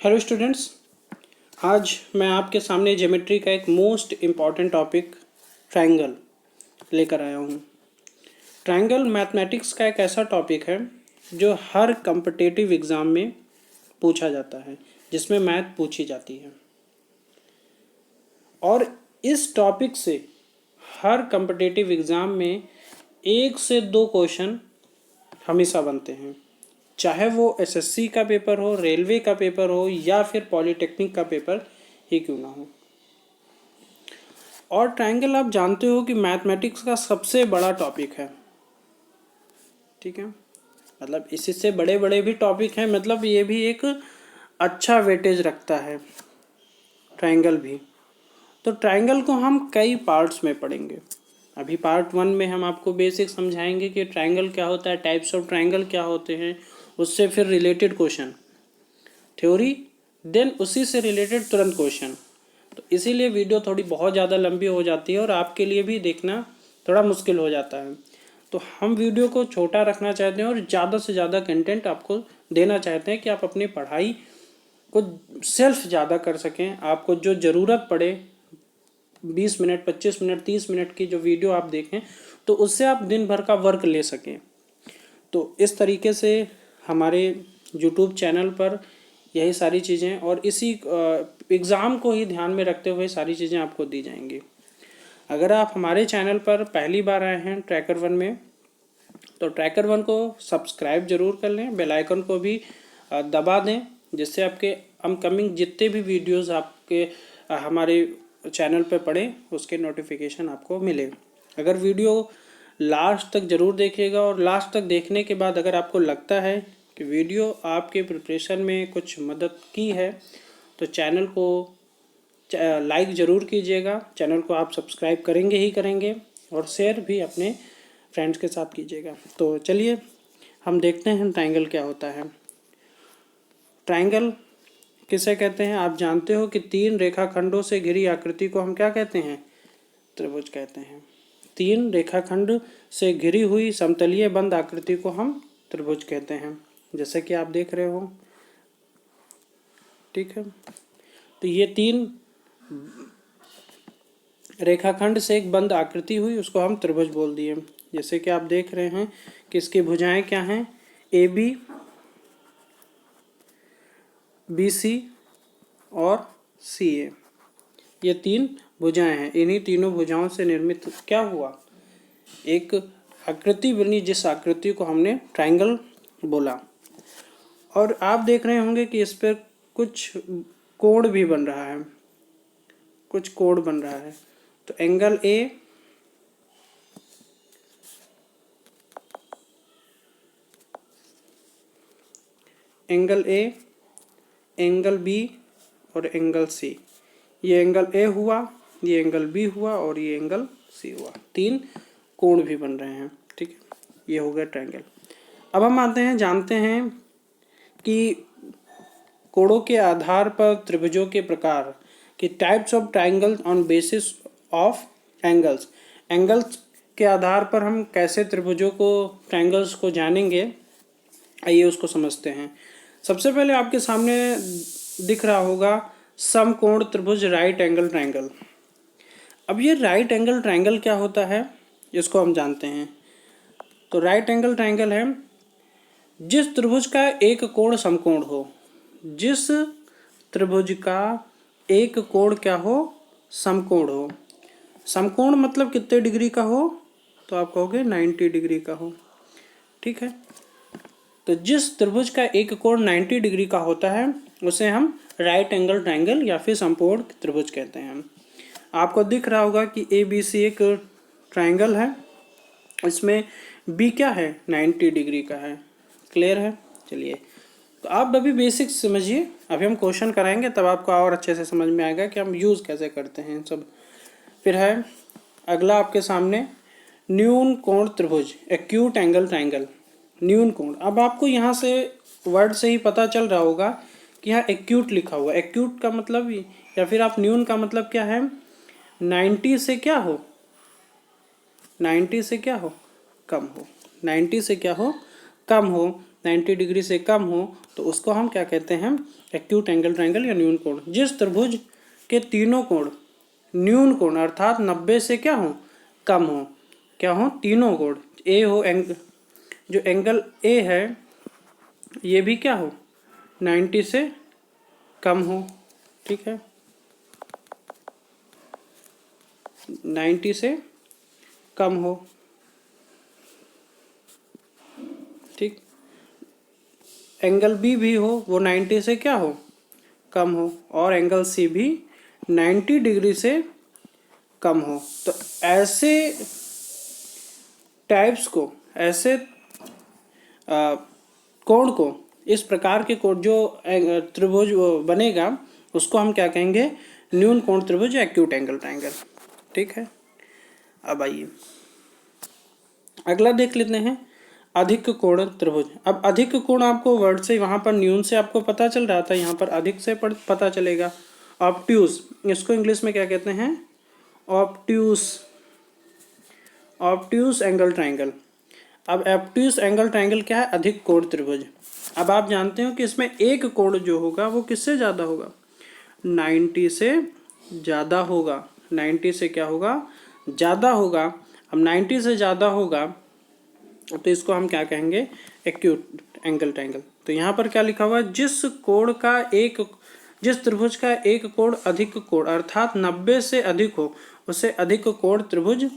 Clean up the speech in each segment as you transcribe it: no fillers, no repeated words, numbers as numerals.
Hello students, आज मैं आपके सामने ज्योमेट्री का एक मोस्ट इम्पॉर्टेंट टॉपिक ट्रायंगल लेकर आया हूँ। ट्रायंगल मैथमेटिक्स का एक ऐसा टॉपिक है जो हर कॉम्पिटिटिव एग्ज़ाम में पूछा जाता है, जिसमें मैथ पूछी जाती है। और इस टॉपिक से हर कॉम्पिटिटिव एग्ज़ाम में 1 से 2 क्वेश्चन हमेशा बनते हैं, चाहे वो एसएससी का पेपर हो, रेलवे का पेपर हो या फिर पॉलिटेक्निक का पेपर ही क्यों ना हो। और ट्रायंगल आप जानते हो कि मैथमेटिक्स का सबसे बड़ा टॉपिक है, ठीक है। मतलब इसी से बड़े बड़े भी टॉपिक हैं, मतलब ये भी एक अच्छा वेटेज रखता है ट्रायंगल भी। तो ट्रायंगल को हम कई पार्ट्स में पढ़ेंगे। अभी पार्ट 1 में हम आपको बेसिक समझाएंगे कि ट्रायंगल क्या होता है, टाइप्स ऑफ ट्रायंगल क्या होते हैं, उससे फिर रिलेटेड क्वेश्चन थ्योरी, देन उसी से रिलेटेड तुरंत क्वेश्चन। तो इसीलिए वीडियो थोड़ी बहुत ज़्यादा लंबी हो जाती है और आपके लिए भी देखना थोड़ा मुश्किल हो जाता है। तो हम वीडियो को छोटा रखना चाहते हैं और ज़्यादा से ज़्यादा कंटेंट आपको देना चाहते हैं कि आप अपनी पढ़ाई को सेल्फ ज़्यादा कर सकें। आपको जो ज़रूरत पड़े 20 मिनट, 25 मिनट, 30 मिनट की जो वीडियो आप देखें तो उससे आप दिन भर का वर्क ले सकें। तो इस तरीके से हमारे यूट्यूब चैनल पर यही सारी चीज़ें और इसी एग्ज़ाम को ही ध्यान में रखते हुए सारी चीज़ें आपको दी जाएंगी। अगर आप हमारे चैनल पर पहली बार आए हैं ट्रैकर 1 में, तो ट्रैकर 1 को सब्सक्राइब जरूर कर लें, बेल आइकन को भी दबा दें, जिससे आपके अपकमिंग जितने भी वीडियोस आपके हमारे चैनल पर पड़े उसके नोटिफिकेशन आपको मिले। अगर वीडियो लास्ट तक ज़रूर देखिएगा और लास्ट तक देखने के बाद अगर आपको लगता है कि वीडियो आपके प्रिपरेशन में कुछ मदद की है तो चैनल को लाइक ज़रूर कीजिएगा। चैनल को आप सब्सक्राइब करेंगे ही करेंगे और शेयर भी अपने फ्रेंड्स के साथ कीजिएगा। तो चलिए हम देखते हैं ट्रायंगल क्या होता है। ट्रायंगल किसे कहते हैं आप जानते हो कि 3 रेखाखंडों से घिरी आकृति को हम क्या कहते हैं? त्रिभुज कहते हैं। 3 रेखाखंड से घिरी हुई समतलीय बंद आकृति को हम त्रिभुज कहते हैं, जैसे कि आप देख रहे हो, ठीक है। तो ये 3 रेखाखंड से एक बंद आकृति हुई, उसको हम त्रिभुज बोल दिए। जैसे कि आप देख रहे हैं कि इसकी भुजाएं क्या हैं, ए बी, बी सी और सी ए। ये 3 भुजाएं हैं। इन्हीं तीनों भुजाओं से निर्मित क्या हुआ, एक आकृति बनी, जिस आकृति को हमने ट्रायंगल बोला। और आप देख रहे होंगे कि इस पर कुछ कोण भी बन रहा है, कुछ कोण बन रहा है। तो angle A, angle A, angle B और एंगल सी। ये एंगल ए हुआ, ये एंगल बी हुआ और ये एंगल सी हुआ। 3 कोण भी बन रहे हैं, ठीक है। ये हो गया ट्रायंगल। अब हम आते हैं, जानते हैं कि कोणों के आधार पर त्रिभुजों के प्रकार कि types of triangle on basis of angles. Angles के आधार पर हम कैसे त्रिभुजों को, ट्रायंगल्स को जानेंगे, आइए उसको समझते हैं। सबसे पहले आपके सामने दिख रहा होगा समकोण त्रिभुज, राइट एंगल ट्रायंगल। अब ये राइट एंगल ट्रायंगल क्या होता है इसको हम जानते हैं। तो राइट एंगल ट्रायंगल है जिस त्रिभुज का एक कोण समकोण हो, जिस त्रिभुज का एक कोण क्या हो, समकोण हो। समकोण मतलब कितने डिग्री का हो, तो आप कहोगे 90 डिग्री का हो, ठीक है। तो जिस त्रिभुज का एक कोण 90 डिग्री का होता है उसे हम राइट एंगल ट्रायंगल या फिर समकोण त्रिभुज कहते हैं। आपको दिख रहा होगा कि ए बी सी एक ट्रायंगल है, इसमें बी क्या है, 90 डिग्री का है। क्लियर है? चलिए, तो आप अभी बेसिक समझिए, अभी हम क्वेश्चन कराएंगे तब आपको और अच्छे से समझ में आएगा कि हम यूज़ कैसे करते हैं सब। फिर है अगला आपके सामने न्यून कोण त्रिभुज, एक्यूट एंगल ट्रायंगल। न्यून कोण, अब आपको यहाँ से वर्ड से ही पता चल रहा होगा कि यहाँ एक्यूट लिखा हुआ है। एक्यूट का मतलब या फिर आप न्यून का मतलब क्या है, 90 से क्या हो, 90 से क्या हो, कम हो। 90 से क्या हो, कम हो। 90 डिग्री से कम हो तो उसको हम क्या कहते हैं, एक्यूट एंगल ट्रायंगल या न्यून कोण। जिस त्रिभुज के तीनों कोण न्यून कोण अर्थात 90 से क्या हो, कम हो, क्या हो, तीनों कोण ए हो, जो एंगल ए है ये भी क्या हो, 90 से कम हो, ठीक है, 90 से कम हो, ठीक। एंगल बी भी हो वो 90 से क्या हो, कम हो, और एंगल सी भी 90 डिग्री से कम हो। तो ऐसे टाइप्स को, ऐसे कोण को, इस प्रकार के कोण जो त्रिभुज बनेगा उसको हम क्या कहेंगे, न्यून कोण त्रिभुज या एक्यूट एंगल ट्रायंगल, ठीक है। अब आइए अगला देख लेते हैं, अधिक कोण त्रिभुज। अब अधिक कोण आपको वर्ड से, वहाँ पर न्यून से आपको पता चल रहा था, यहाँ पर अधिक से पता चलेगा। ऑब्ट्यूज, इसको इंग्लिश में क्या कहते हैं, ऑब्ट्यूज, ऑब्ट्यूज एंगल ट्रायंगल। अब ऑब्ट्यूज एंगल ट्रायंगल क्या है, अधिक कोण त्रिभुज। अब आप जानते हो कि इसमें एक कोण जो होगा वो किससे ज़्यादा होगा, 90 से ज़्यादा होगा, 90 से क्या होगा, ज़्यादा होगा। अब 90 से ज़्यादा होगा तो इसको हम क्या कहेंगे, एक्यूट एंगल ट्रायंगल। तो यहाँ पर क्या लिखा हुआ है, जिस त्रिभुज का एक कोण अधिक कोण अर्थात 90 से अधिक हो उसे अधिक कोण त्रिभुज,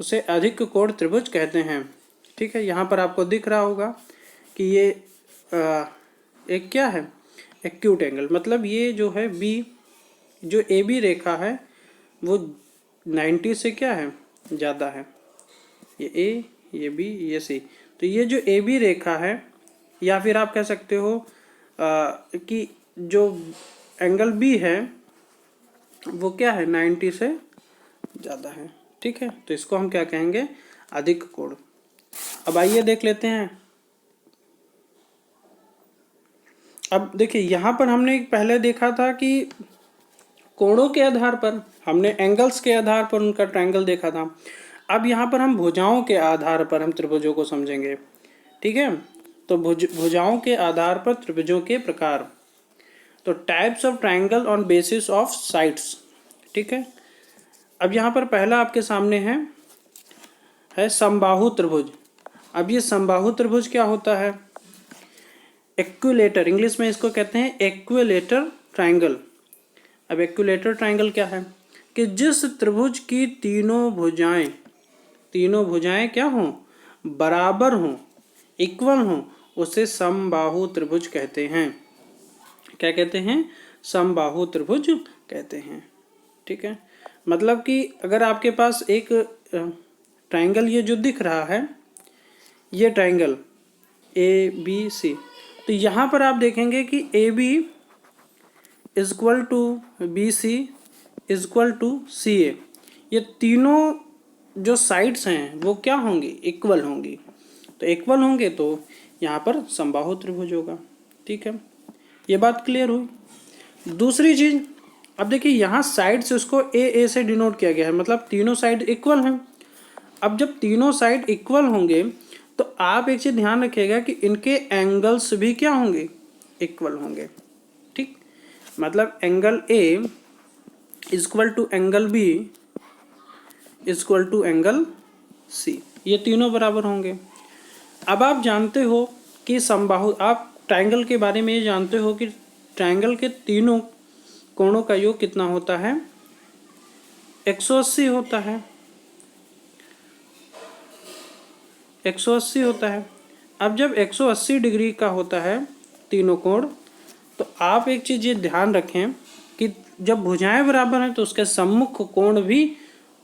उसे अधिक कोण त्रिभुज कहते हैं, ठीक है। यहाँ पर आपको दिख रहा होगा कि ये एक क्या है, एक्यूट एंगल, मतलब ये जो है बी, जो ए बी रेखा है वो 90 से क्या है, ज़्यादा है, ये ए, ये बी, ये सी। तो ये जो ए बी रेखा है, या फिर आप कह सकते हो कि जो एंगल बी है वो क्या है, 90 से ज़्यादा है, ठीक है। तो इसको हम क्या कहेंगे, अधिक कोण। अब आइए देख लेते हैं। अब देखिए यहाँ पर हमने पहले देखा था कि कोणों के आधार पर, हमने एंगल्स के आधार पर उनका ट्रायंगल देखा था। अब यहाँ पर हम भुजाओं के आधार पर हम त्रिभुजों को समझेंगे, ठीक है। तो भुजाओं के आधार पर त्रिभुजों के प्रकार, तो types of triangle on basis of sides, ठीक है। अब यहाँ पर पहला आपके सामने है समबाहु त्रिभुज। अब ये समबाहु त्रिभुज क्या होता है, इक्विलेटर, इंग्लिश में इसको कहते हैं इक्विलेटर ट्रायंगल। अब इक्विलेटर ट्रायंगल क्या है कि जिस त्रिभुज की तीनों भुजाएं क्या हों, बराबर हों, इक्वल हों, उसे समबाहु त्रिभुज कहते हैं। क्या कहते हैं, समबाहु त्रिभुज कहते हैं, ठीक है। मतलब कि अगर आपके पास एक ट्रायंगल ये जो दिख रहा है, ये ट्रायंगल ए बी सी, तो यहाँ पर आप देखेंगे कि A B is equal to B C is equal to C A, ये तीनों जो साइड्स हैं वो क्या होंगी, इक्वल होंगी। तो इक्वल होंगे तो यहाँ पर समबाहु त्रिभुज होगा, ठीक है। ये बात क्लियर हुई। दूसरी चीज, अब देखिए यहाँ साइड से उसको ए से डिनोट किया गया है, मतलब तीनों साइड इक्वल हैं। अब जब तीनों साइड इक्वल होंगे तो आप एक चीज ध्यान रखिएगा कि इनके एंगल्स भी क्या होंगे, इक्वल होंगे, ठीक। मतलब angle A is equal to angle B is equal to angle C, ये तीनों बराबर होंगे। अब आप जानते हो कि समबाहु, आप ट्रायंगल के बारे में ये जानते हो कि ट्रायंगल के तीनों कोणों का योग कितना होता है, 180 होता है, 180 होता है। अब जब 180 डिग्री का होता है तीनों कोण, तो आप एक चीज़ ये ध्यान रखें कि जब भुजाएं बराबर हैं तो उसके सम्मुख कोण भी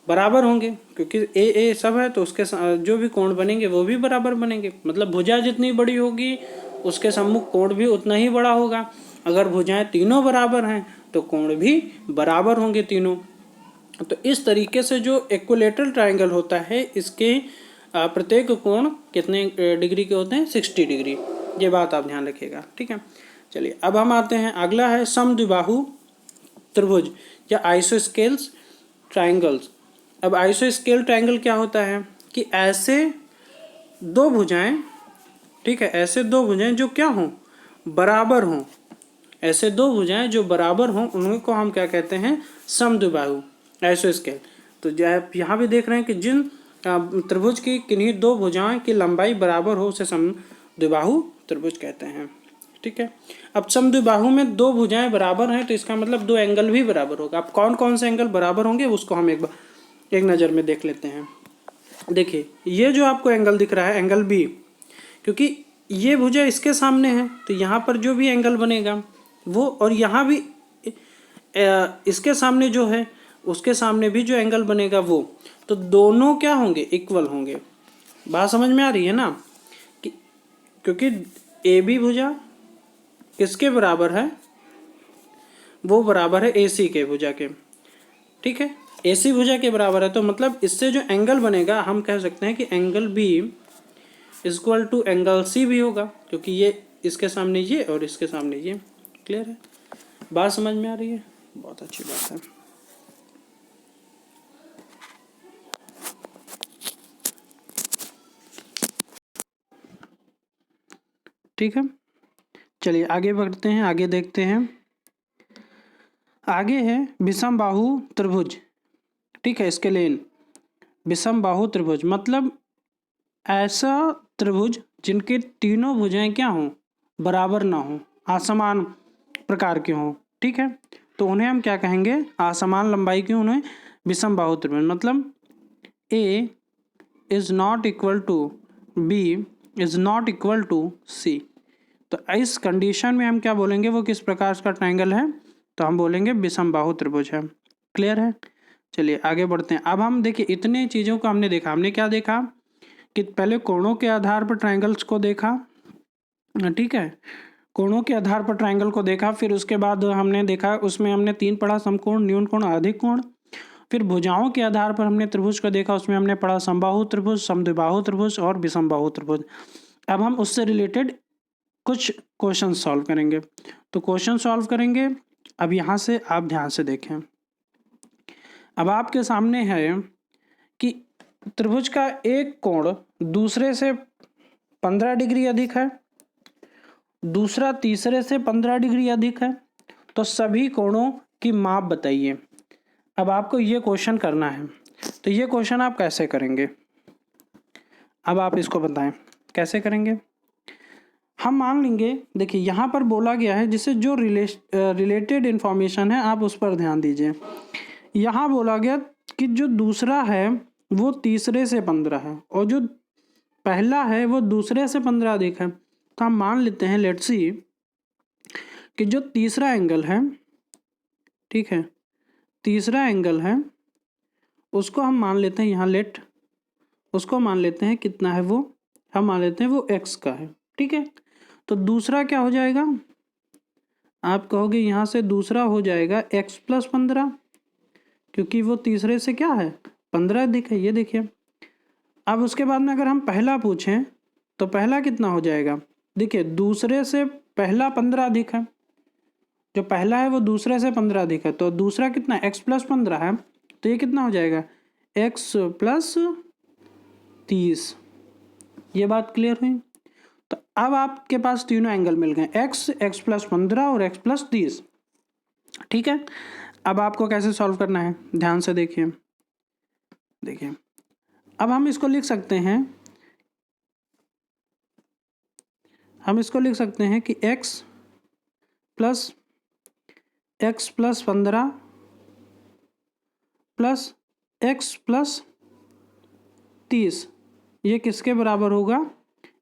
बराबर होंगे, क्योंकि ए सब है तो उसके जो भी कोण बनेंगे वो भी बराबर बनेंगे। मतलब भुजा जितनी बड़ी होगी उसके सम्मुख कोण भी उतना ही बड़ा होगा। अगर भुजाएं तीनों बराबर हैं तो कोण भी बराबर होंगे तीनों। तो इस तरीके से जो इक्विलेटरल ट्रायंगल होता है, इसके प्रत्येक कोण कितने डिग्री के होते हैं, 60 डिग्री। ये बात आप ध्यान रखिएगा, ठीक है। चलिए अब हम आते हैं, अगला है समद्विबाहु त्रिभुज या आइसोस्केल्स ट्रायंगल्स। अब आइसोस्केल ट्रायंगल क्या होता है कि ऐसे दो भुजाएं ठीक है, ऐसे दो भुजाएं जो क्या हों, बराबर हों, ऐसे दो भुजाएं जो बराबर हों उनको हम क्या कहते हैं, समद्विबाहु आइसोस्केल। तो जो आप यहाँ भी देख रहे हैं कि जिन त्रिभुज की किन्हीं दो भुजाओं की लंबाई बराबर हो उसे समद्विबाहु त्रिभुज कहते हैं। ठीक है, अब समद्विबाहु में दो भुजाएं बराबर हैं तो इसका मतलब दो एंगल भी बराबर होगा। अब कौन कौन से एंगल बराबर होंगे उसको हम एक नज़र में देख लेते हैं। देखिए ये जो आपको एंगल दिख रहा है एंगल बी, क्योंकि ये भुजा इसके सामने है तो यहाँ पर जो भी एंगल बनेगा वो, और यहाँ भी इसके सामने जो है उसके सामने भी जो एंगल बनेगा वो, तो दोनों क्या होंगे, इक्वल होंगे। बात समझ में आ रही है ना, कि क्योंकि ए बी भुजा किसके बराबर है, वो बराबर है ए सी के भुजा के। ठीक है, ए सी भुजा के बराबर है तो मतलब इससे जो एंगल बनेगा हम कह सकते हैं कि angle B equal to angle C भी होगा, क्योंकि ये इसके सामने ये और इसके सामने ये। क्लियर है, बात समझ में आ रही है, बहुत अच्छी बात है। ठीक है, चलिए आगे बढ़ते हैं, आगे देखते हैं। आगे है विषम बाहु त्रिभुज। ठीक है, इसके लेन विषम बाहु त्रिभुज मतलब ऐसा त्रिभुज जिनके तीनों भुजाएं क्या हों, बराबर ना हों, असमान प्रकार के हों। ठीक है, तो उन्हें हम क्या कहेंगे, असमान लंबाई के उन्हें विषम बाहु त्रिभुज। मतलब A is not equal to B is not equal to C. तो इस कंडीशन में हम क्या बोलेंगे, वो किस प्रकार का ट्रायंगल है, तो हम बोलेंगे विषम बाहु त्रिभुज है। क्लियर है, चलिए आगे बढ़ते हैं। अब हम देखिए इतने चीज़ों को हमने देखा, हमने क्या देखा कि पहले कोणों के आधार पर ट्रायंगल्स को देखा। ठीक है, कोणों के आधार पर ट्रायंगल को देखा, फिर उसके बाद हमने देखा उसमें हमने तीन पढ़ा, समकोण, न्यून कोण, अधिक कोण। फिर भुजाओं के आधार पर हमने त्रिभुज को देखा, उसमें हमने पढ़ा समबाहु त्रिभुज, समद्विबाहु त्रिभुज और विषम बाहु त्रिभुज। अब हम उससे रिलेटेड कुछ क्वेश्चन सॉल्व करेंगे। तो क्वेश्चन सॉल्व करेंगे, अब यहाँ से आप ध्यान से देखें। अब आपके सामने है कि त्रिभुज का एक कोण दूसरे से 15 डिग्री अधिक है, दूसरा तीसरे से 15 डिग्री अधिक है, तो सभी कोणों की माप बताइए। अब आपको ये क्वेश्चन करना है, तो ये क्वेश्चन आप कैसे करेंगे, अब आप इसको बताएं कैसे करेंगे। हम मान लेंगे, देखिए यहाँ पर बोला गया है जिससे जो रिलेटेड इन्फॉर्मेशन है आप उस पर ध्यान दीजिए। यहाँ बोला गया कि जो दूसरा है वो तीसरे से 15 है और जो पहला है वो दूसरे से 15 अधिक है। तो हम मान लेते हैं, लेट्स सी, कि जो तीसरा एंगल है, ठीक है, तीसरा एंगल है उसको हम मान लेते हैं, यहाँ लेट उसको मान लेते हैं कितना है, वो हम मान लेते हैं वो x का है। ठीक है, तो दूसरा क्या हो जाएगा, आप कहोगे यहाँ से दूसरा हो जाएगा x प्लस 15, क्योंकि वो तीसरे से क्या है 15 अधिक है, ये देखिए। अब उसके बाद में अगर हम पहला पूछें तो पहला कितना हो जाएगा, देखिए दूसरे से पहला 15 अधिक है, जो पहला है वो दूसरे से 15 अधिक है, तो दूसरा कितना x प्लस 15 है, तो ये कितना हो जाएगा x प्लस 30। ये बात क्लियर हुई। तो अब आपके पास तीनों एंगल मिल गए, x प्लस 15 और x प्लस 30। ठीक है, अब आपको कैसे सॉल्व करना है, ध्यान से देखिए। देखिए अब हम इसको लिख सकते हैं, हम इसको लिख सकते हैं कि x plus 15 plus x plus 30, ये किसके बराबर होगा,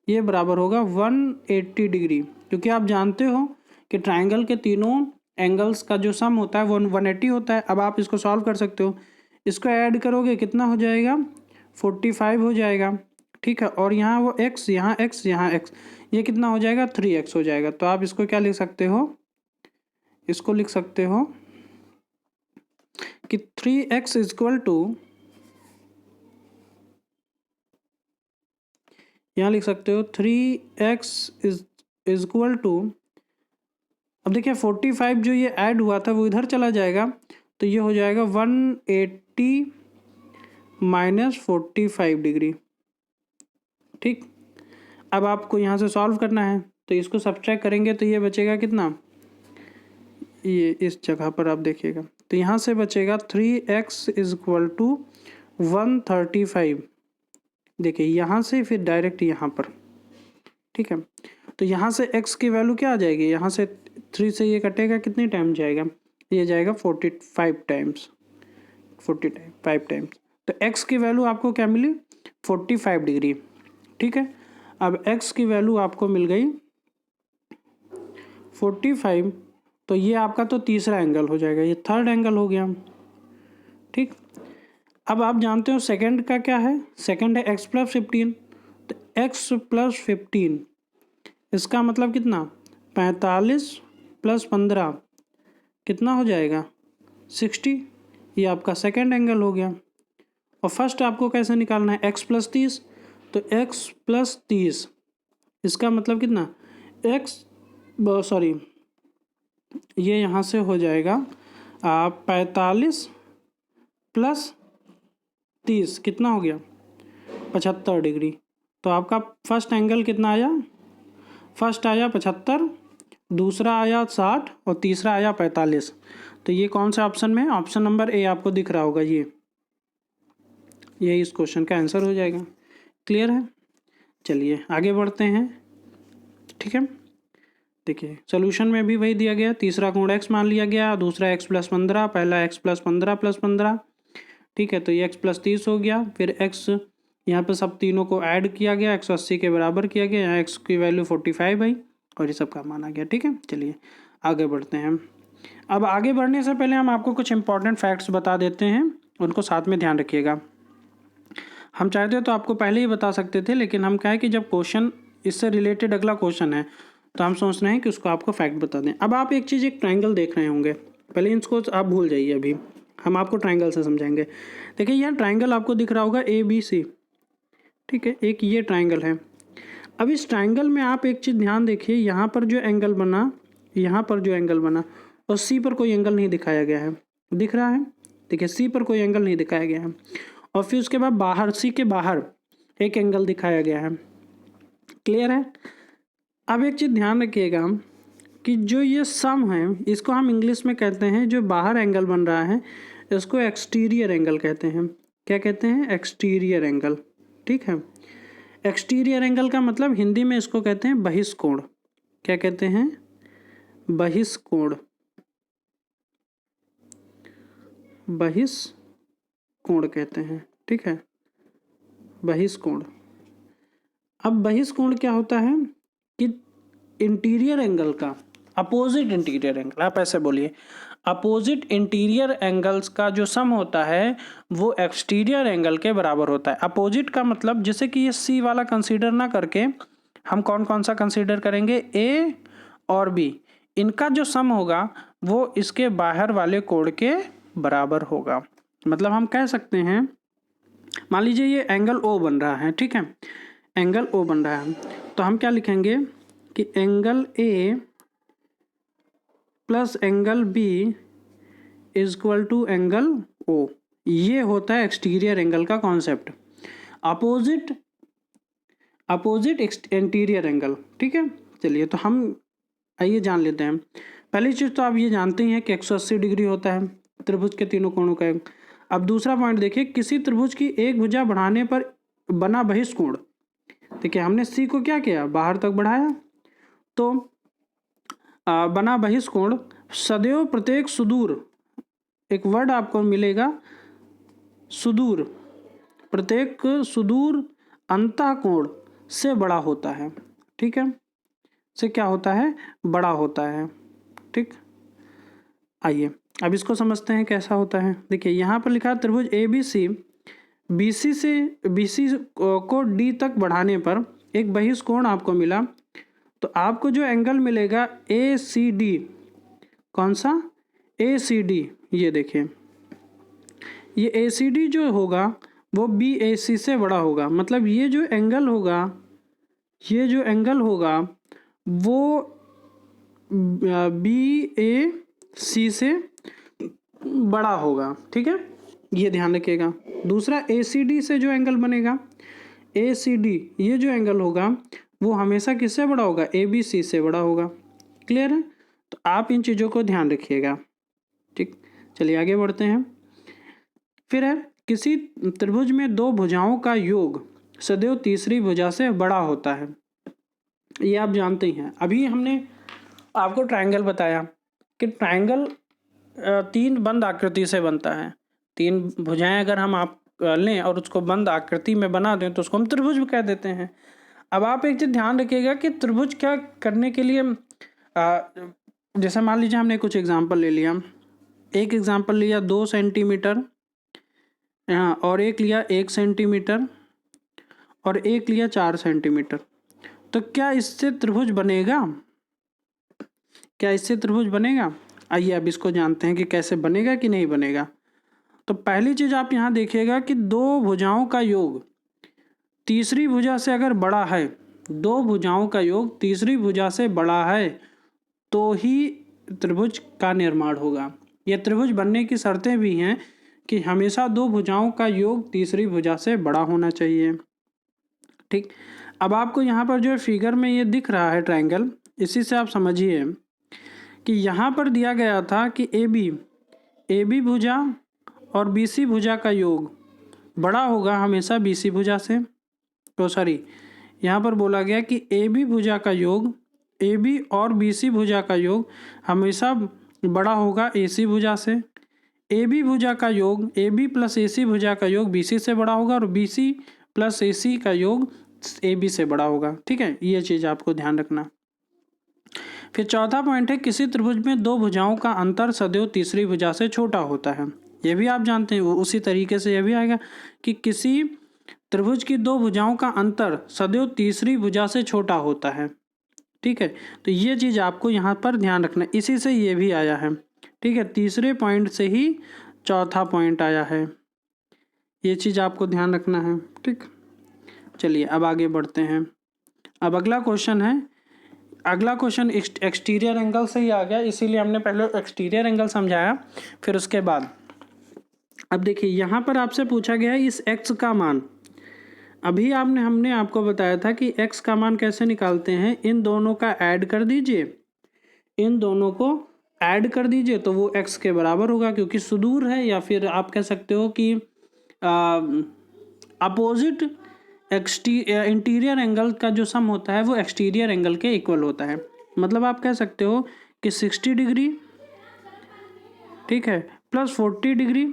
ये बराबर होगा 180 डिग्री। क्योंकि आप जानते हो कि ट्रायंगल के तीनों एंगल्स का जो सम होता है वो 180 होता है। अब आप इसको सॉल्व कर सकते हो, इसको ऐड करोगे कितना हो जाएगा 45 हो जाएगा। ठीक है, और यहाँ वो x, यहाँ x, यहाँ x, ये कितना हो जाएगा 3x हो जाएगा। तो आप इसको क्या लिख सकते हो, इसको लिख सकते हो कि 3x इज इक्वल टू, यहाँ लिख सकते हो 3x इज इक्वल टू, अब देखिए 45 जो ये ऐड हुआ था वो इधर चला जाएगा, तो ये हो जाएगा 180 माइनस 45 डिग्री। ठीक, अब आपको यहाँ से सॉल्व करना है, तो इसको सब्ट्रैक्ट करेंगे तो ये बचेगा कितना, ये इस जगह पर आप देखिएगा, तो यहाँ से बचेगा 3x इज इक्वल टू 135। देखिए यहाँ से फिर डायरेक्ट यहाँ पर, ठीक है, तो यहाँ से x की वैल्यू क्या आ जाएगी, यहाँ से 3 से ये कटेगा, कितनी टाइम जाएगा, ये जाएगा 45 टाइम्स, 45 टाइम्स। तो x की वैल्यू आपको क्या मिली, 45 डिग्री। ठीक है, अब x की वैल्यू आपको मिल गई 45, तो ये आपका तो तीसरा एंगल हो जाएगा, ये थर्ड एंगल हो गया। ठीक, अब आप जानते हो सेकंड का क्या है, सेकंड है x प्लस 15, तो x प्लस 15 इसका मतलब कितना, 45 प्लस 15 कितना हो जाएगा, 60। ये आपका सेकंड एंगल हो गया। और फर्स्ट आपको कैसे निकालना है, x प्लस 30, तो x प्लस 30 इसका मतलब कितना, ये यहाँ से हो जाएगा 45 प्लस 30 कितना हो गया, 75 डिग्री। तो आपका फर्स्ट एंगल कितना आया, फर्स्ट आया 75, दूसरा आया 60 और तीसरा आया 45। तो ये कौन सा ऑप्शन में, ऑप्शन नंबर ए आपको दिख रहा होगा, ये इस क्वेश्चन का आंसर हो जाएगा। क्लियर है, चलिए आगे बढ़ते हैं। ठीक है, देखिए सोल्यूशन में भी वही दिया गया, तीसरा कोण x मान लिया गया, दूसरा x प्लस 15, पहला x प्लस 15 प्लस 15। ठीक है, तो ये x प्लस 30 हो गया, फिर x यहाँ पर सब तीनों को ऐड किया गया, 180 के बराबर किया गया, यहाँ x की वैल्यू 45 आई और ये सब का मान आ गया। ठीक है, चलिए आगे बढ़ते हैं। अब आगे बढ़ने से पहले हम आपको कुछ इंपॉर्टेंट फैक्ट्स बता देते हैं, उनको साथ में ध्यान रखिएगा। हम चाहते तो आपको पहले ही बता सकते थे, लेकिन हम क्या है कि जब क्वेश्चन इससे रिलेटेड अगला क्वेश्चन है तो हम सोच रहे हैं कि उसको आपको फैक्ट बता दें। अब आप एक चीज़, एक ट्रायंगल देख रहे होंगे, पहले इसको आप भूल जाइए, अभी हम आपको ट्रायंगल से समझाएंगे। देखिए यहाँ ट्रायंगल आपको दिख रहा होगा ABC। ठीक है, एक ये ट्रायंगल है। अब इस ट्रायंगल में आप एक चीज़ ध्यान देखिए, यहाँ पर जो एंगल बना, यहाँ पर जो एंगल बना, और C पर कोई एंगल नहीं दिखाया गया है, दिख रहा है, देखिए C पर कोई एंगल नहीं दिखाया गया है। और फिर उसके बाद बाहर, C के बाहर एक एंगल दिखाया गया है। क्लियर है। अब एक चीज़ ध्यान रखिएगा कि जो ये सम है, इसको हम इंग्लिश में कहते हैं, जो बाहर एंगल बन रहा है इसको एक्सटीरियर एंगल कहते हैं। क्या कहते हैं, एक्सटीरियर एंगल। ठीक है, एक्सटीरियर एंगल का मतलब हिंदी में इसको कहते हैं बहिष्कोण। क्या कहते हैं, बहिष्कोण, बहिष्कोण कहते हैं। ठीक है, बहिष्कोण। अब बहिष्कोण क्या होता है कि इंटीरियर एंगल का अपोजिट इंटीरियर एंगल, आप ऐसे बोलिए, अपोजिट इंटीरियर एंगल्स का जो सम होता है वो एक्सटीरियर एंगल के बराबर होता है। अपोजिट का मतलब, जैसे कि ये C वाला कंसीडर ना करके हम कौन कौन सा कंसीडर करेंगे, A और B, इनका जो सम होगा वो इसके बाहर वाले कोण के बराबर होगा। मतलब हम कह सकते हैं, मान लीजिए ये एंगल O बन रहा है। ठीक है, एंगल O बन रहा है, तो हम क्या लिखेंगे कि angle A plus angle B is equal to angle O। ये होता है एक्सटीरियर एंगल का कॉन्सेप्ट, अपोजिट इंटीरियर एंगल। ठीक है, चलिए तो हम आइए जान लेते हैं। पहली चीज़ तो आप ये जानते हैं कि 180 डिग्री होता है त्रिभुज के तीनों कोणों का। अब दूसरा पॉइंट देखिए, किसी त्रिभुज की एक भुजा बढ़ाने पर बना बहिष्कोण। देखिए हमने C को क्या किया, बाहर तक बढ़ाया, तो बना बहिष्कोण सदैव प्रत्येक सुदूर, एक वर्ड आपको मिलेगा सुदूर, प्रत्येक सुदूर अंतःकोण से बड़ा होता है। ठीक है, से क्या होता है, बड़ा होता है। ठीक, आइए अब इसको समझते हैं कैसा होता है। देखिए यहाँ पर लिखा है त्रिभुज ABC, BC को D तक बढ़ाने पर एक बहिष्कोण आपको मिला, तो आपको जो एंगल मिलेगा ACD, कौन सा, ACD, ये देखिए ये ACD जो होगा वो BAC से बड़ा होगा। मतलब ये जो एंगल होगा, ये जो एंगल होगा वो BAC से बड़ा होगा। ठीक है, ये ध्यान रखिएगा। दूसरा ACD से जो एंगल बनेगा, ACD, ये जो एंगल होगा वो हमेशा किससे बड़ा होगा, ए बी सी से बड़ा होगा। क्लियर है? तो आप इन चीज़ों को ध्यान रखिएगा। ठीक, चलिए आगे बढ़ते हैं। फिर है, किसी त्रिभुज में दो भुजाओं का योग सदैव तीसरी भुजा से बड़ा होता है। ये आप जानते ही हैं। अभी हमने आपको ट्रायंगल बताया कि ट्रायंगल तीन बंद आकृति से बनता है। तीन भुजाएं अगर हम आप लें और उसको बंद आकृति में बना दें तो उसको हम त्रिभुज कह देते हैं। अब आप एक चीज़ ध्यान रखिएगा कि त्रिभुज क्या करने के लिए, जैसे मान लीजिए हमने कुछ एग्जांपल ले लिया। एक एग्जांपल लिया 2 सेंटीमीटर, और एक लिया 1 सेंटीमीटर, और एक लिया 4 सेंटीमीटर। तो क्या इससे त्रिभुज बनेगा? क्या इससे त्रिभुज बनेगा? आइए अब इसको जानते हैं कि कैसे बनेगा कि नहीं बनेगा। तो पहली चीज़ आप यहाँ देखिएगा कि दो भुजाओं का योग तीसरी भुजा से अगर बड़ा है, दो भुजाओं का योग तीसरी भुजा से बड़ा है तो ही त्रिभुज का निर्माण होगा। यह त्रिभुज बनने की शर्तें भी हैं कि हमेशा दो भुजाओं का योग तीसरी भुजा से बड़ा होना चाहिए। ठीक, अब आपको यहाँ पर जो फिगर में ये दिख रहा है ट्रायंगल, इसी से आप समझिए कि यहाँ पर दिया गया था कि ए बी भुजा और बी सी भुजा का योग बड़ा होगा हमेशा बी सी भुजा से। तो सॉरी, यहाँ पर बोला गया कि ए बी भुजा का योग, ए बी और बी सी भुजा का योग हमेशा बड़ा होगा ए सी भुजा से। ए बी भुजा का योग, ए बी प्लस ए सी भुजा का योग बी सी से बड़ा होगा, और बी सी प्लस ए सी का योग ए बी से बड़ा होगा। ठीक है, ये चीज़ आपको ध्यान रखना। फिर चौथा पॉइंट है, किसी त्रिभुज में दो भुजाओं का अंतर सदैव तीसरी भुजा से छोटा होता है। ये भी आप जानते हैं। वो उसी तरीके से यह भी आएगा कि किसी त्रिभुज की दो भुजाओं का अंतर सदैव तीसरी भुजा से छोटा होता है। ठीक है, तो ये चीज़ आपको यहाँ पर ध्यान रखना। इसी से ये भी आया है। ठीक है, तीसरे पॉइंट से ही चौथा पॉइंट आया है। ये चीज़ आपको ध्यान रखना है। ठीक, चलिए अब आगे बढ़ते हैं। अब अगला क्वेश्चन है, अगला क्वेश्चन एक्सटीरियर एंगल से ही आ गया, इसीलिए हमने पहले एक्सटीरियर एंगल समझाया, फिर उसके बाद अब देखिए यहाँ पर आपसे पूछा गया है इस एक्स का मान। अभी हमने आपको बताया था कि एक्स का मान कैसे निकालते हैं, इन दोनों का ऐड कर दीजिए, इन दोनों को ऐड कर दीजिए तो वो एक्स के बराबर होगा, क्योंकि सुदूर है, या फिर आप कह सकते हो कि अपोजिट इंटीरियर एंगल का जो सम होता है वो एक्सटीरियर एंगल के इक्वल होता है। मतलब आप कह सकते हो कि 60 डिग्री, ठीक है, प्लस 40 डिग्री,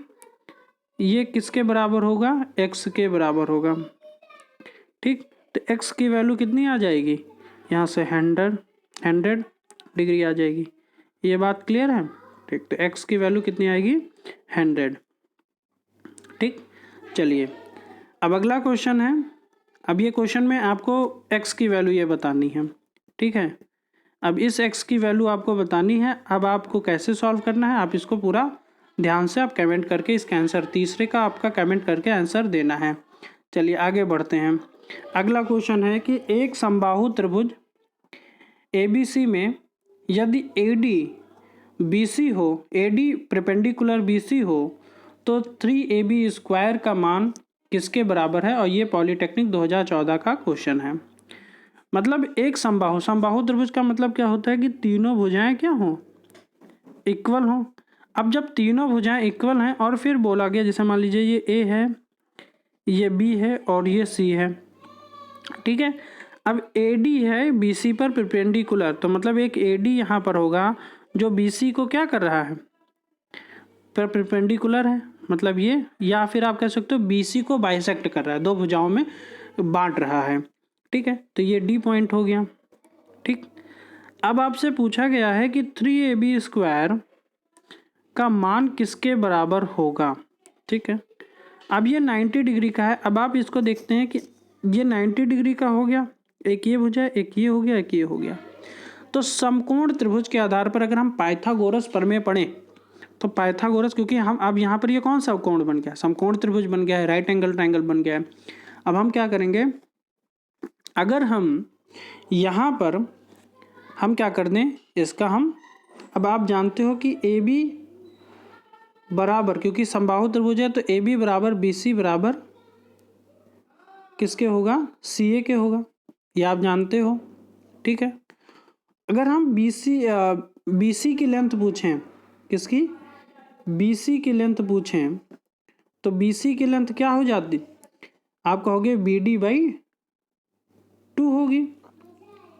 ये किसके बराबर होगा, एक्स के बराबर होगा। ठीक, तो एक्स की वैल्यू कितनी आ जाएगी, यहाँ से 100 डिग्री आ जाएगी। ये बात क्लियर है? ठीक, तो एक्स की वैल्यू कितनी आएगी, 100। ठीक, चलिए अब अगला क्वेश्चन है। अब ये क्वेश्चन में आपको एक्स की वैल्यू ये बतानी है। ठीक है, अब इस एक्स की वैल्यू आपको बतानी है। अब आपको कैसे सॉल्व करना है, आप इसको पूरा ध्यान से आप कमेंट करके इसका आंसर, तीसरे का आपका कमेंट करके आंसर देना है। चलिए आगे बढ़ते हैं। अगला क्वेश्चन है कि एक समबाहु त्रिभुज ABC में यदि AD BC हो, AD परपेंडिकुलर BC हो तो 3AB स्क्वायर का मान किसके बराबर है? और ये पॉलीटेक्निक 2014 का क्वेश्चन है। मतलब एक समबाहु त्रिभुज का मतलब क्या होता है कि तीनों भुजाएं क्या हों, इक्वल हों। अब जब तीनों भुजाएं इक्वल हैं और फिर बोला गया, जैसे मान लीजिए ये A है, ये B है और ये C है। ठीक है, अब AD है BC पर परपेंडिकुलर, तो मतलब एक AD यहाँ पर होगा जो BC को क्या कर रहा है, पर परपेंडिकुलर है, मतलब ये, या फिर आप कह सकते हो BC को बाइसेक्ट कर रहा है, दो भुजाओं में बांट रहा है। ठीक है, तो ये D पॉइंट हो गया। ठीक, अब आपसे पूछा गया है कि 3AB स्क्वायर का मान किसके बराबर होगा। ठीक है, अब ये 90 डिग्री का है। अब आप इसको देखते हैं कि ये 90 डिग्री का हो गया, एक ये भुजा, एक ये हो गया, एक ये हो गया। तो समकोण त्रिभुज के आधार पर अगर हम पाइथागोरस प्रमेय पढ़ें तो पाइथागोरस, क्योंकि हम अब यहाँ पर ये कौन सा कोण बन गया, समकोण त्रिभुज बन गया है, राइट एंगल ट्रायंगल बन गया है। अब हम क्या करेंगे, अगर हम यहाँ पर हम क्या कर दें इसका, हम अब आप जानते हो कि AB बराबर, क्योंकि समबाहु त्रिभुज है तो AB बराबर BC बराबर किसके होगा, CA के होगा। ये आप जानते हो, ठीक है। अगर हम BC की लेंथ पूछें, किसकी, BC की लेंथ पूछें, तो BC की लेंथ क्या हो जाती, आप कहोगे BD/2 होगी,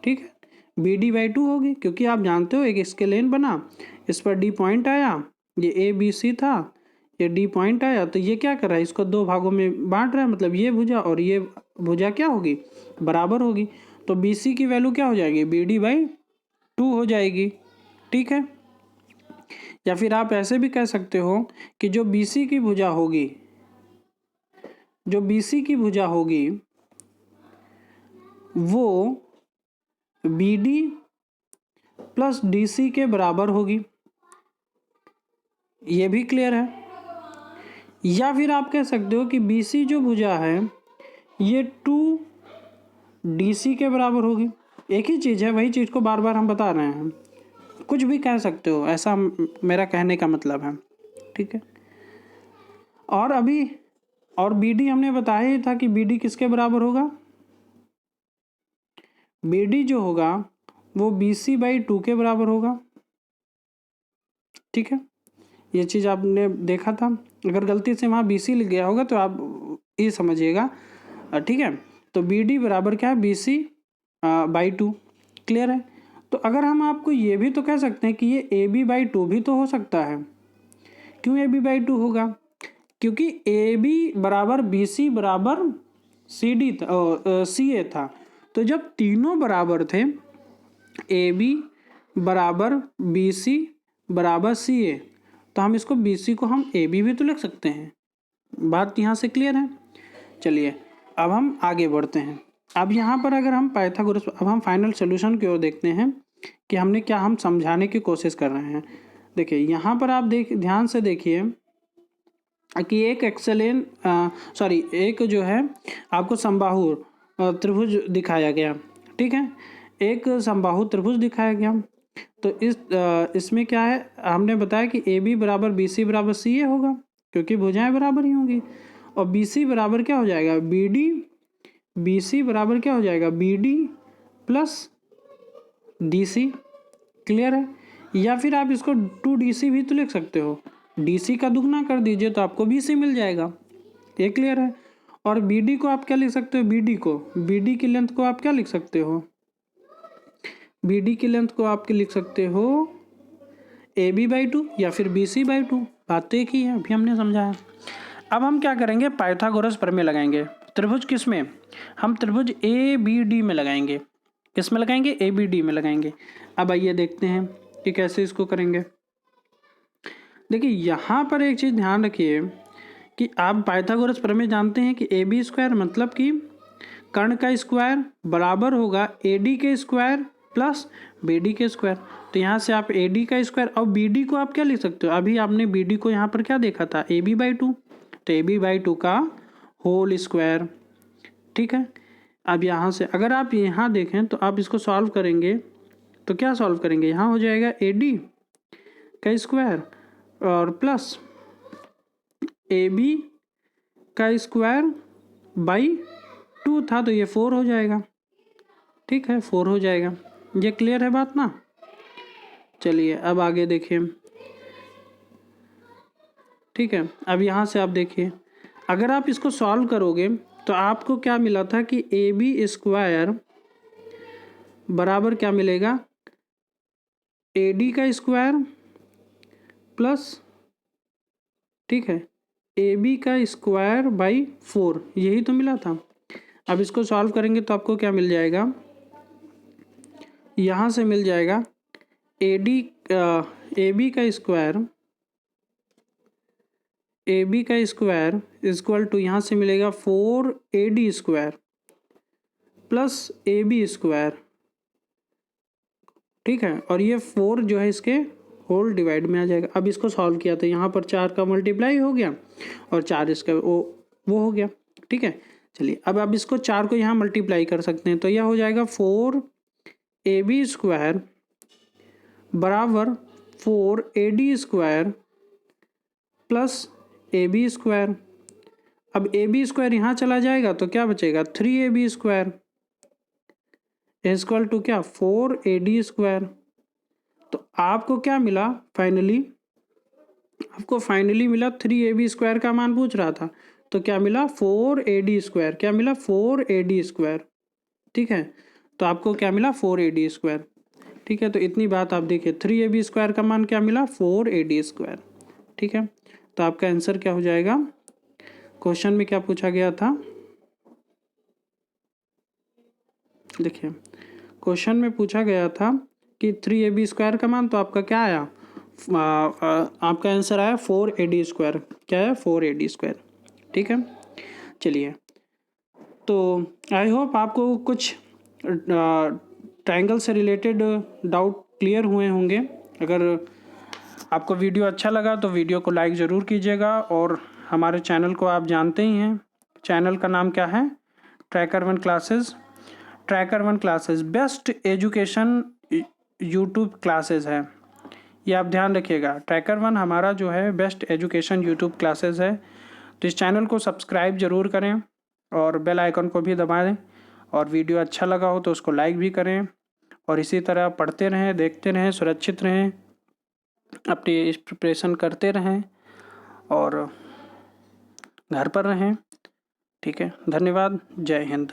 ठीक है। BD/2 होगी, क्योंकि आप जानते हो एक स्केलेन बना, इस पर D पॉइंट आया, ये ABC था, ये D पॉइंट आया, तो ये क्या कर रहा है, इसको दो भागों में बांट रहा है, मतलब ये भुजा और ये भुजा क्या होगी, बराबर होगी। तो BC की वैल्यू क्या हो जाएगी, BD/2 हो जाएगी, ठीक है। या फिर आप ऐसे भी कह सकते हो कि जो BC की भुजा होगी, जो BC की भुजा होगी वो BD प्लस DC के बराबर होगी, ये भी क्लियर है। या फिर आप कह सकते हो कि BC जो भुजा है ये 2DC के बराबर होगी, एक ही चीज़ है, वही चीज़ को बार बार हम बता रहे हैं, कुछ भी कह सकते हो, ऐसा मेरा कहने का मतलब है, ठीक है। और अभी और BD हमने बताया ही था कि BD किसके बराबर होगा, BD जो होगा वो BC/2 के बराबर होगा, ठीक है। ये चीज़ आपने देखा था, अगर गलती से वहाँ BC लिख गया होगा तो आप ये समझिएगा, ठीक है। तो BD बराबर क्या है, BC/2, क्लियर है। तो अगर हम आपको ये भी तो कह सकते हैं कि ये AB/2 भी तो हो सकता है, क्यों AB/2 होगा, क्योंकि AB बराबर BC बराबर CD था, CA था, तो जब तीनों बराबर थे, AB बराबर BC बराबर CA, तो हम इसको BC को हम AB भी तो लिख सकते हैं, बात यहाँ से क्लियर है। चलिए अब हम आगे बढ़ते हैं। अब यहाँ पर अगर हम पाइथागोरस, अब हम फाइनल सोल्यूशन की ओर देखते हैं कि हमने क्या हम समझाने की कोशिश कर रहे हैं। देखिए यहाँ पर आप ध्यान से देखिए कि एक एक जो है आपको समबाहु त्रिभुज दिखाया गया, ठीक है, एक समबाहु त्रिभुज दिखाया गया। तो इसमें क्या है, हमने बताया कि AB बराबर BC बराबर CA होगा, क्योंकि भुजाएं बराबर ही होंगी, और BC बराबर क्या हो जाएगा, BC बराबर क्या हो जाएगा, BD प्लस DC, क्लियर है। या फिर आप इसको 2DC भी तो लिख सकते हो, DC का दुगना कर दीजिए तो आपको BC मिल जाएगा, ये क्लियर है। और BD को आप क्या लिख सकते हो, BD की लेंथ को आप क्या लिख सकते हो, BD की लेंथ को आप लिख सकते हो AB/2 या फिर BC/2, बात तो एक ही है, अभी हमने समझाया। अब हम क्या करेंगे, पाइथागोरस प्रमेय लगाएंगे। त्रिभुज किस में, हम त्रिभुज ABD में लगाएंगे, किस में लगाएंगे, ABD में लगाएंगे। अब आइए देखते हैं कि कैसे इसको करेंगे। देखिए यहाँ पर एक चीज़ ध्यान रखिए कि आप पाइथागोरस प्रमेय जानते हैं कि AB² मतलब कि कर्ण का स्क्वायर बराबर होगा AD के स्क्वायर प्लस BD के स्क्वायर। तो यहाँ से आप AD का स्क्वायर और BD को आप क्या लिख सकते हो, अभी आपने BD को यहाँ पर क्या देखा था, AB/2, तो AB/2 का होल स्क्वायर, ठीक है। अब यहाँ से अगर आप यहाँ देखें तो आप इसको सॉल्व करेंगे, तो क्या सॉल्व करेंगे, यहाँ हो जाएगा AD का स्क्वायर और प्लस AB का स्क्वायर बाई 2 था, तो ये 4 हो जाएगा, ठीक है, 4 हो जाएगा। ये क्लियर है बात ना। चलिए अब आगे देखिए, ठीक है। अब यहाँ से आप देखिए, अगर आप इसको सॉल्व करोगे तो आपको क्या मिला था कि AB² बराबर क्या मिलेगा, AD का स्क्वायर प्लस, ठीक है, AB का स्क्वायर बाई 4, यही तो मिला था। अब इसको सॉल्व करेंगे तो आपको क्या मिल जाएगा, यहाँ से मिल जाएगा AB का स्क्वायर इक्वल टू, यहाँ से मिलेगा 4AD² प्लस AB², ठीक है, और ये 4 जो है इसके होल डिवाइड में आ जाएगा। अब इसको सॉल्व किया तो यहाँ पर 4 का मल्टीप्लाई हो गया और 4 इसका वो हो गया, ठीक है। चलिए अब आप इसको 4 को यहाँ मल्टीप्लाई कर सकते हैं, तो यह हो जाएगा 4AB² बराबर 4AD² प्लस AB²। अब AB² यहाँ चला जाएगा तो क्या बचेगा, 3AB², इक्वल टू क्या 4AD²। तो आपको क्या मिला फाइनली, आपको फाइनली मिला 3AB² का मान पूछ रहा था, तो क्या मिला 4AD², क्या मिला 4AD²। ठीक है, तो आपको क्या मिला 4AD²। ठीक है, तो इतनी बात आप देखिए, 3AB² का मान क्या मिला 4AD²। ठीक है, तो आपका आंसर क्या हो जाएगा, क्वेश्चन में क्या पूछा गया था, देखिए क्वेश्चन में पूछा गया था कि 3AB² का मान, तो आपका क्या आया, आपका आंसर आया 4AD²। क्या है 4AD²। ठीक है, चलिए, तो आई होप आपको कुछ ट्रायंगल से रिलेटेड डाउट क्लियर हुए होंगे। अगर आपको वीडियो अच्छा लगा तो वीडियो को लाइक ज़रूर कीजिएगा, और हमारे चैनल को आप जानते ही हैं, चैनल का नाम क्या है, tracker 1 classes. Tracker 1 classes best education YouTube classes है, ये आप ध्यान रखिएगा। ट्रैकर 1 हमारा जो है बेस्ट एजुकेशन यूट्यूब क्लासेस है। तो इस चैनल को सब्सक्राइब ज़रूर करें और बेल आइकन को भी दबा दें, और वीडियो अच्छा लगा हो तो उसको लाइक भी करें, और इसी तरह पढ़ते रहें, देखते रहें, सुरक्षित रहें, अपनी प्रिपरेशन करते रहें और घर पर रहें। ठीक है, धन्यवाद, जय हिंद।